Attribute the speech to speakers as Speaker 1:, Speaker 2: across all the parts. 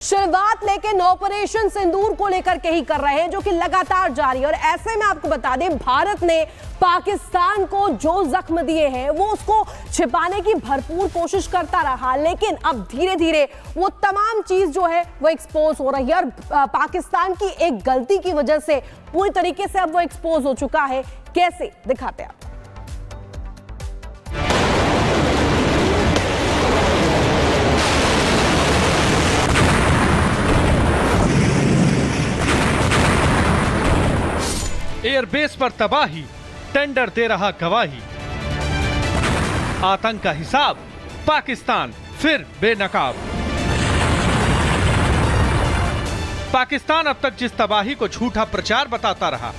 Speaker 1: शुरुआत लेकिन ऑपरेशन सिंदूर को लेकर के ही कर रहे हैं, जो कि लगातार जारी है। और ऐसे में आपको बता दें, भारत ने पाकिस्तान को जो जख्म दिए हैं वो उसको छिपाने की भरपूर कोशिश करता रहा, लेकिन अब धीरे धीरे वो तमाम चीज जो है वो एक्सपोज हो रही है। और पाकिस्तान की एक गलती की वजह से पूरी तरीके से अब वो एक्सपोज हो चुका है। कैसे, दिखाते हैं आप।
Speaker 2: एयरबेस पर तबाही, टेंडर दे रहा गवाही। आतंक का हिसाब, पाकिस्तान फिर बेनकाब। पाकिस्तान अब तक जिस तबाही को झूठा प्रचार बताता रहा,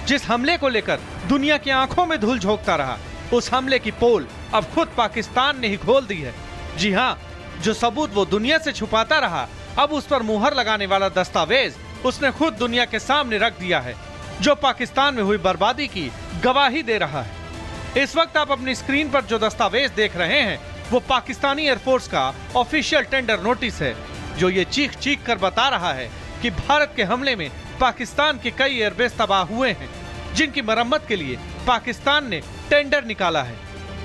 Speaker 2: जिस हमले को लेकर दुनिया की आंखों में धूल झोंकता रहा, उस हमले की पोल अब खुद पाकिस्तान ने ही खोल दी है। जी हां, जो सबूत वो दुनिया से छुपाता रहा, अब उस पर मुहर लगाने वाला दस्तावेज उसने खुद दुनिया के सामने रख दिया है, जो पाकिस्तान में हुई बर्बादी की गवाही दे रहा है। इस वक्त आप अपनी स्क्रीन पर जो दस्तावेज देख रहे हैं वो पाकिस्तानी एयरफोर्स का ऑफिशियल टेंडर नोटिस है, जो ये चीख चीख कर बता रहा है कि भारत के हमले में पाकिस्तान के कई एयरबेस तबाह हुए हैं, जिनकी मरम्मत के लिए पाकिस्तान ने टेंडर निकाला है।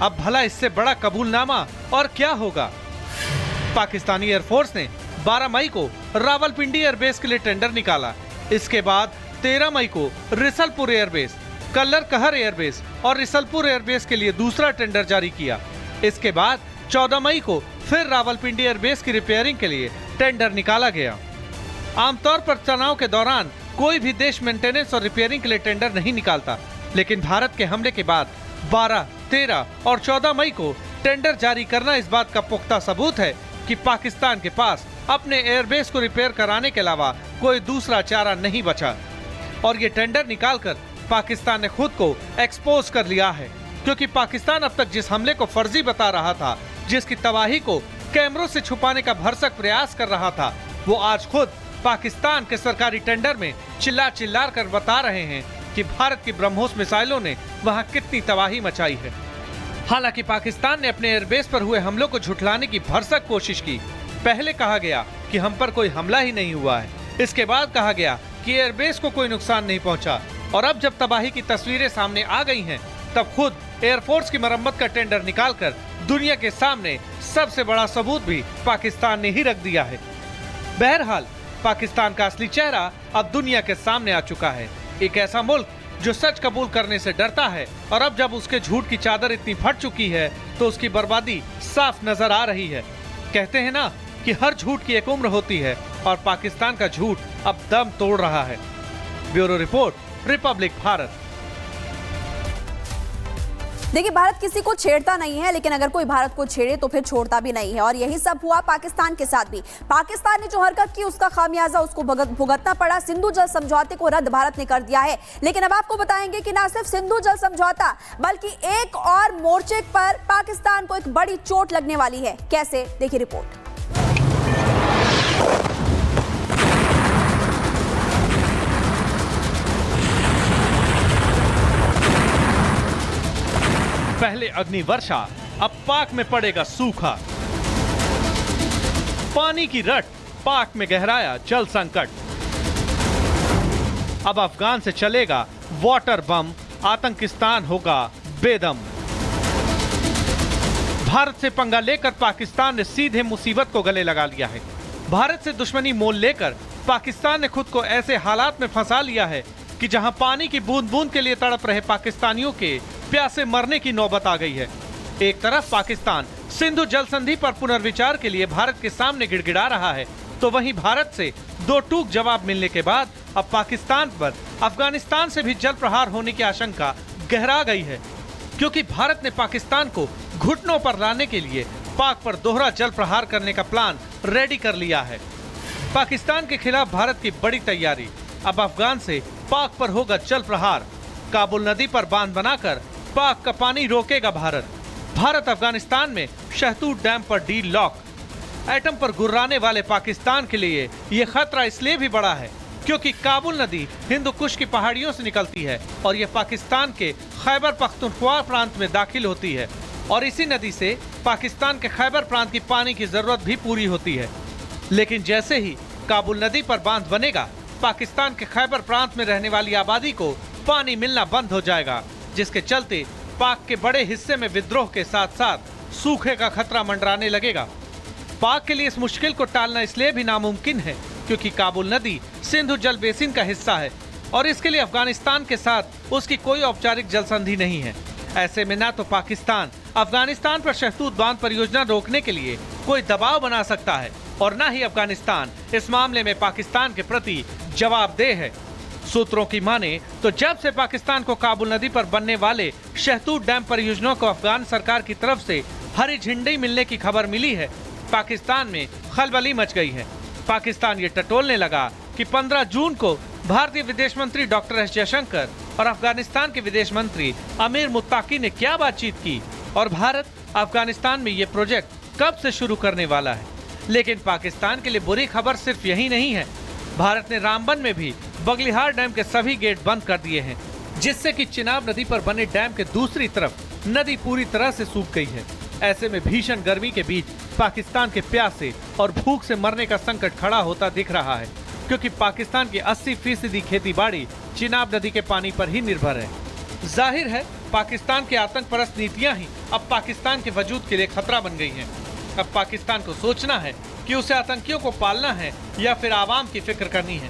Speaker 2: अब भला इससे बड़ा कबूलनामा और क्या होगा। पाकिस्तानी एयरफोर्स ने 12 मई को रावलपिंडी एयरबेस के लिए टेंडर निकाला। इसके बाद 13 मई को रिसलपुर एयरबेस, कल्लर कहर एयरबेस और रिसलपुर एयरबेस के लिए दूसरा टेंडर जारी किया। इसके बाद 14 मई को फिर रावलपिंडी एयरबेस की रिपेयरिंग के लिए टेंडर निकाला गया। आमतौर पर तनाव के दौरान कोई भी देश मेंटेनेंस और रिपेयरिंग के लिए टेंडर नहीं निकालता, लेकिन भारत के हमले के बाद 12, 13 और 14 मई को टेंडर जारी करना इस बात का पुख्ता सबूत है कि पाकिस्तान के पास अपने एयरबेस को रिपेयर कराने के अलावा कोई दूसरा चारा नहीं बचा। और ये टेंडर निकालकर पाकिस्तान ने खुद को एक्सपोज कर लिया है, क्योंकि पाकिस्तान अब तक जिस हमले को फर्जी बता रहा था, जिसकी तबाही को कैमरों से छुपाने का भरसक प्रयास कर रहा था, वो आज खुद पाकिस्तान के सरकारी टेंडर में चिल्ला चिल्ला कर बता रहे हैं कि भारत की ब्रह्मोस मिसाइलों ने वहां कितनी तबाही मचाई है। हालांकि पाकिस्तान ने अपने एयरबेस पर हुए हमलों को झुठलाने की भरसक कोशिश की। पहले कहा गया कि हम पर कोई हमला ही नहीं हुआ है, इसके बाद कहा गया कि एयरबेस को कोई नुकसान नहीं पहुंचा, और अब जब तबाही की तस्वीरें सामने आ गई हैं, तब खुद एयरफोर्स की मरम्मत का टेंडर निकालकर दुनिया के सामने सबसे बड़ा सबूत भी पाकिस्तान ने ही रख दिया है। बहरहाल, पाकिस्तान का असली चेहरा अब दुनिया के सामने आ चुका है। एक ऐसा मुल्क जो सच कबूल करने से डरता है, और अब जब उसके झूठ की चादर इतनी फट चुकी है तो उसकी बर्बादी साफ नजर आ रही है। कहते हैं ना कि हर झूठ की एक उम्र होती है, और पाकिस्तान का झूठ अब दम तोड़ रहा है। Bureau report, Republic Bharat.
Speaker 3: देखिए, भारत किसी को छेड़ता नहीं है, लेकिन अगर कोई भारत को छेड़े तो फिर छोड़ता भी नहीं है, और यही सब हुआ पाकिस्तान के साथ भी। पाकिस्तान ने जो हरकत की उसका खामियाजा उसको भुगतना पड़ा। सिंधु जल समझौते को रद्द भारत ने कर दिया है, लेकिन अब आपको बताएंगे कि न सिर्फ सिंधु जल समझौता बल्कि एक और मोर्चे पर पाकिस्तान को एक बड़ी चोट लगने वाली है। कैसे, देखिए रिपोर्ट।
Speaker 2: पहले अग्निवर्षा, अब पाक में पड़ेगा सूखा। पानी की रट, पाक में गहराया जल संकट। अब अफगान से चलेगा वाटर बम, आतंकिस्तान होगा बेदम। भारत से पंगा लेकर पाकिस्तान ने सीधे मुसीबत को गले लगा लिया है। भारत से दुश्मनी मोल लेकर पाकिस्तान ने खुद को ऐसे हालात में फंसा लिया है कि जहां पानी की बूंद बूंद के लिए तड़प रहे पाकिस्तानियों के प्यासे मरने की नौबत आ गई है। एक तरफ पाकिस्तान सिंधु जल संधि पर पुनर्विचार के लिए भारत के सामने गिड़गिड़ा रहा है, तो वहीं भारत से दो टूक जवाब मिलने के बाद अब पाकिस्तान पर अफगानिस्तान से भी जल प्रहार होने की आशंका गहरा गई है, क्योंकि भारत ने पाकिस्तान को घुटनों पर लाने के लिए पाक पर दोहरा जल प्रहार करने का प्लान रेडी कर लिया है। पाकिस्तान के खिलाफ भारत की बड़ी तैयारी। अब अफगान से पाक पर होगा जल प्रहार। काबुल नदी पर बांध बनाकर पाक का पानी रोकेगा भारत। भारत अफगानिस्तान में शहतूत डैम पर डील लॉक। एटम पर गुर्राने वाले पाकिस्तान के लिए ये खतरा इसलिए भी बड़ा है क्योंकि काबुल नदी हिंदू कुश की पहाड़ियों से निकलती है और ये पाकिस्तान के खैबर पख्तूनख्वा प्रांत में दाखिल होती है, और इसी नदी से पाकिस्तान के खैबर प्रांत की पानी की जरूरत भी पूरी होती है। लेकिन जैसे ही काबुल नदी पर बांध बनेगा, पाकिस्तान के खैबर प्रांत में रहने वाली आबादी को पानी मिलना बंद हो जाएगा, जिसके चलते पाक के बड़े हिस्से में विद्रोह के साथ साथ सूखे का खतरा मंडराने लगेगा। पाक के लिए इस मुश्किल को टालना इसलिए भी नामुमकिन है क्योंकि काबुल नदी सिंधु जल बेसिन का हिस्सा है और इसके लिए अफगानिस्तान के साथ उसकी कोई औपचारिक जल संधि नहीं है। ऐसे में ना तो पाकिस्तान अफगानिस्तान पर शहतूत बांध परियोजना रोकने के लिए कोई दबाव बना सकता है और न ही अफगानिस्तान इस मामले में पाकिस्तान के प्रति जवाबदेह है। सूत्रों की माने तो जब से पाकिस्तान को काबुल नदी पर बनने वाले शहतूत डैम परियोजना को अफगान सरकार की तरफ से हरी झंडी मिलने की खबर मिली है, पाकिस्तान में खलबली मच गई है। पाकिस्तान ये टटोलने लगा कि 15 जून को भारतीय विदेश मंत्री डॉक्टर एस जयशंकर और अफगानिस्तान के विदेश मंत्री अमीर मुत्ताकी ने क्या बातचीत की और भारत अफगानिस्तान में ये प्रोजेक्ट कब से शुरू करने वाला है। लेकिन पाकिस्तान के लिए बुरी खबर सिर्फ यही नहीं है, भारत ने रामबन में भी बगलिहार डैम के सभी गेट बंद कर दिए हैं, जिससे कि चिनाब नदी पर बने डैम के दूसरी तरफ नदी पूरी तरह से सूख गई है। ऐसे में भीषण गर्मी के बीच पाकिस्तान के प्यासे और भूख से मरने का संकट खड़ा होता दिख रहा है, क्योंकि पाकिस्तान की 80% खेती बाड़ी चिनाब नदी के पानी पर ही निर्भर है। जाहिर है पाकिस्तान की आतंक परस्त नीतियां ही अब पाकिस्तान के वजूद के लिए खतरा बन गई हैं। अब पाकिस्तान को सोचना है कि उसे आतंकियों को पालना है या फिर आवाम की फिक्र करनी है,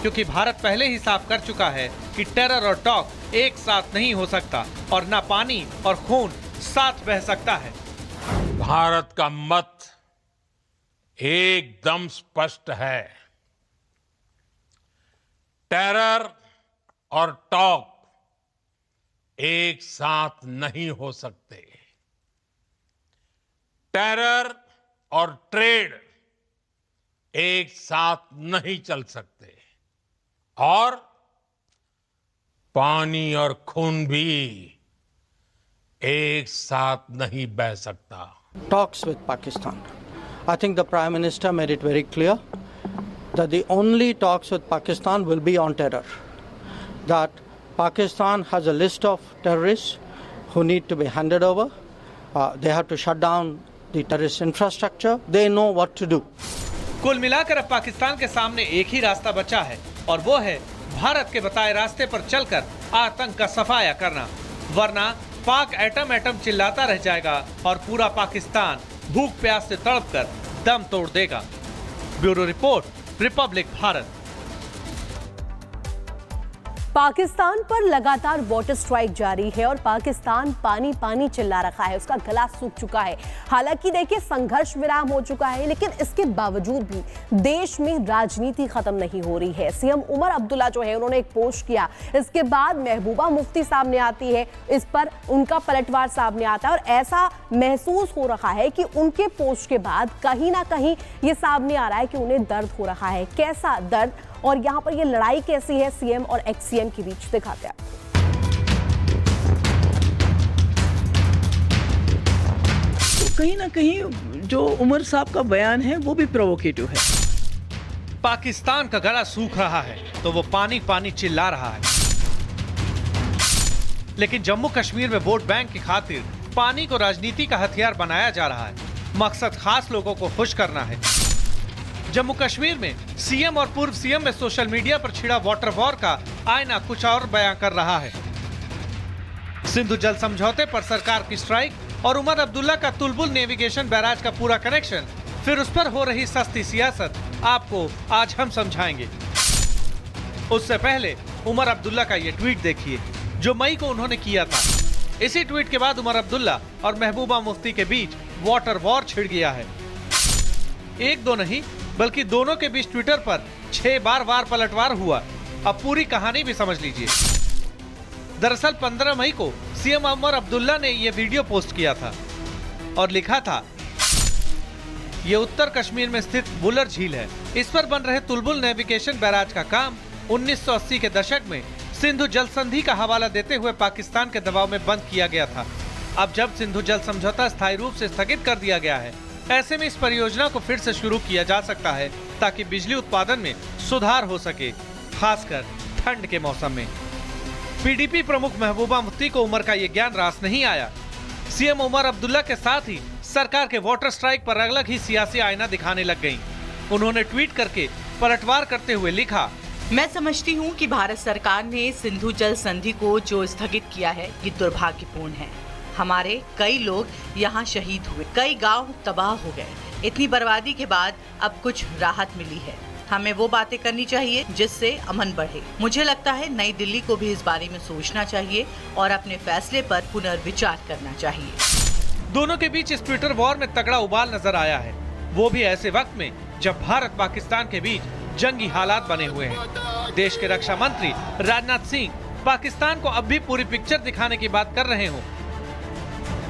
Speaker 2: क्योंकि भारत पहले ही साफ कर चुका है कि टेरर और टॉक एक साथ नहीं हो सकता और न पानी और खून साथ बह सकता है।
Speaker 4: भारत का मत एकदम स्पष्ट है, टेरर और टॉक एक साथ नहीं हो सकते। टेरर और ट्रेड एक साथ नहीं चल सकते और पानी और खून भी एक साथ नहीं बह सकता।
Speaker 5: Talks with Pakistan. I think the Prime Minister made it very clear that the only talks with Pakistan will be on terror. That Pakistan has a list of terrorists who need to be handed over. They have to shut down the terrorist infrastructure. They know what to do.
Speaker 2: कुल मिलाकर अब पाकिस्तान के सामने एक ही रास्ता बचा है और वो है भारत के बताए रास्ते पर चलकर आतंक का सफाया करना, वरना पाक एटम चिल्लाता रह जाएगा और पूरा पाकिस्तान भूख प्यास से तड़पकर दम तोड़ देगा। Bureau report, Republic Bharat.
Speaker 1: Pakistan पर लगातार वाटर स्ट्राइक जारी है और पाकिस्तान पानी पानी चिल्ला रखा है, उसका गला सूख चुका है। हालांकि देखिए संघर्ष विराम हो चुका है, लेकिन इसके बावजूद भी देश में राजनीति खत्म नहीं हो रही है। सीएम उमर अब्दुल्ला जो है उन्होंने एक पोस्ट किया, इसके बाद महबूबा मुफ्ती सामने आती है, इस पर उनका पलटवार सामने आता है और ऐसा महसूस हो रहा है कि उनके पोस्ट के बाद कहीं ना कहीं ये सामने आ रहा है कि उन्हें दर्द हो रहा है। कैसा दर्द और यहाँ पर ये लड़ाई कैसी है सीएम और एक्स सीएम के बीच, दिखाते हैं।
Speaker 6: तो कहीं ना कहीं जो उमर साहब का बयान है वो भी प्रोवोकेटिव है।
Speaker 2: पाकिस्तान का गला सूख रहा है तो वो पानी पानी चिल्ला रहा है, लेकिन जम्मू कश्मीर में वोट बैंक की खातिर पानी को राजनीति का हथियार बनाया जा रहा है। मकसद खास लोगों को खुश करना है। जम्मू कश्मीर में सीएम और पूर्व सीएम में सोशल मीडिया पर छिड़ा वाटर वॉर का आईना कुछ और बयां कर रहा है। सिंधु जल समझौते पर सरकार की स्ट्राइक और उमर अब्दुल्ला का तुलबुल नेविगेशन बैराज का पूरा कनेक्शन, फिर उस पर हो रही सस्ती सियासत आपको आज हम समझाएंगे। उससे पहले उमर अब्दुल्ला का ये ट्वीट देखिए जो मई को उन्होंने किया था। इसी ट्वीट के बाद उमर अब्दुल्ला और महबूबा मुफ्ती के बीच वाटर वॉर छिड़ गया है। एक दो नहीं बल्कि दोनों के बीच ट्विटर पर 6 बार वार पलटवार हुआ। अब पूरी कहानी भी समझ लीजिए। दरअसल 15 मई को सीएम उमर अब्दुल्ला ने यह वीडियो पोस्ट किया था और लिखा था, ये उत्तर कश्मीर में स्थित बुलर झील है। इस पर बन रहे तुलबुल नेविगेशन बैराज का काम 1980 के दशक में सिंधु जल संधि का हवाला देते हुए पाकिस्तान के दबाव में बंद किया गया था। अब जब सिंधु जल समझौता स्थायी रूप से स्थगित कर दिया गया है, ऐसे में इस परियोजना को फिर से शुरू किया जा सकता है ताकि बिजली उत्पादन में सुधार हो सके, खासकर ठंड के मौसम में। पीडीपी प्रमुख महबूबा मुफ्ती को उमर का ये ज्ञान रास नहीं आया। सीएम उमर अब्दुल्ला के साथ ही सरकार के वाटर स्ट्राइक पर अलग ही सियासी आईना दिखाने लग गईं। उन्होंने ट्वीट करके पलटवार करते हुए लिखा,
Speaker 7: मैं समझती हूँ कि भारत सरकार ने सिंधु जल संधि को जो स्थगित किया है ये दुर्भाग्यपूर्ण है। हमारे कई लोग यहाँ शहीद हुए, कई गांव तबाह हो गए। इतनी बर्बादी के बाद अब कुछ राहत मिली है। हमें वो बातें करनी चाहिए जिससे अमन बढ़े। मुझे लगता है नई दिल्ली को भी इस बारे में सोचना चाहिए और अपने फैसले पर पुनर्विचार करना चाहिए।
Speaker 2: दोनों के बीच इस ट्विटर वॉर में तगड़ा उबाल नजर आया है, वो भी ऐसे वक्त में जब भारत पाकिस्तान के बीच जंगी हालात बने हुए हैं। देश के रक्षा मंत्री राजनाथ सिंह पाकिस्तान को अब भी पूरी पिक्चर दिखाने की बात कर रहे हो,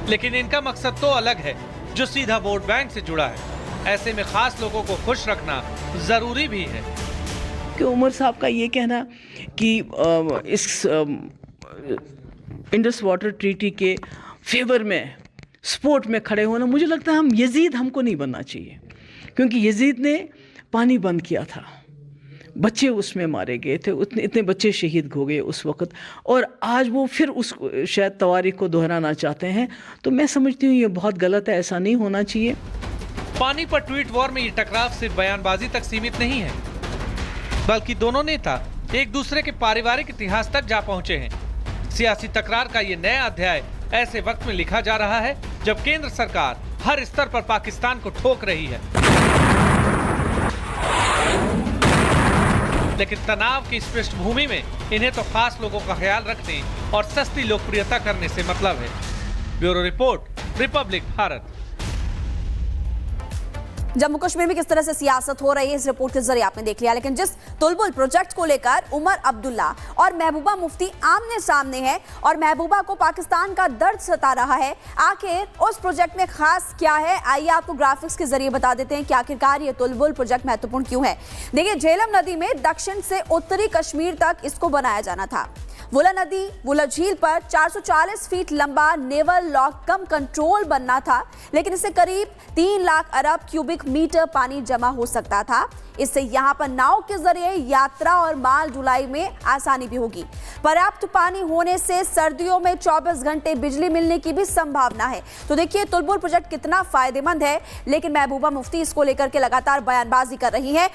Speaker 2: लेकिन इनका मकसद तो अलग है जो सीधा वोट बैंक से जुड़ा है। ऐसे में खास लोगों को खुश रखना जरूरी भी है।
Speaker 6: कि उमर साहब का ये कहना कि इस इंडस वाटर ट्रीटी के फेवर में सपोर्ट में खड़े होना, मुझे लगता है हमको नहीं बनना चाहिए, क्योंकि यजीद ने पानी बंद किया था, बच्चे उसमें मारे गए थे, इतने बच्चे शहीद हो गए उस वक़्त, और आज वो फिर उस शायद तवारीख को दोहराना चाहते हैं। तो मैं समझती हूँ ये बहुत गलत है, ऐसा नहीं होना चाहिए।
Speaker 2: पानी पर ट्वीट वॉर में ये टकराव सिर्फ बयानबाजी तक सीमित नहीं है, बल्कि दोनों नेता एक दूसरे के पारिवारिक इतिहास तक जा पहुंचे हैं। सियासी तकरार का ये नया अध्याय ऐसे वक्त में लिखा जा रहा है जब केंद्र सरकार हर स्तर पर पाकिस्तान को ठोक रही है, लेकिन तनाव की इस पृष्ठभूमि में इन्हें तो खास लोगों का ख्याल रखने और सस्ती लोकप्रियता करने से मतलब है। Bureau report, Republic Bharat.
Speaker 3: Jammu Kashmir में किस तरह से सियासत हो रही है इस रिपोर्ट के जरिए आपने देख लिया, लेकिन जिस तुलबुल प्रोजेक्ट को लेकर उमर अब्दुल्ला और महबूबा मुफ्ती आमने सामने हैं और महबूबा को पाकिस्तान का दर्द सता रहा है, आखिर उस प्रोजेक्ट में खास क्या है, आइए आपको ग्राफिक्स के जरिए बता देते हैं कि आखिरकार ये तुलबुल प्रोजेक्ट महत्वपूर्ण क्यों है। देखिए, झेलम नदी में दक्षिण से उत्तरी कश्मीर तक इसको बनाया जाना था। वुला नदी, वुला झील पर 440 फीट लंबा नेवल लॉक कम कंट्रोल बनना था, लेकिन इससे करीब 3 लाख अरब क्यूबिक मीटर पानी जमा हो सकता था। इससे यहां पर नाव के जरिए यात्रा और माल ढुलाई में आसानी भी होगी। पर्याप्त पानी होने से सर्दियों में 24 घंटे बिजली मिलने की भी संभावना है। तो देखिए तुलबुल प्रोजेक्ट कितना फायदेमंद है, लेकिन महबूबा मुफ्ती इसको लेकर के लगातार बयानबाजी कर रही है।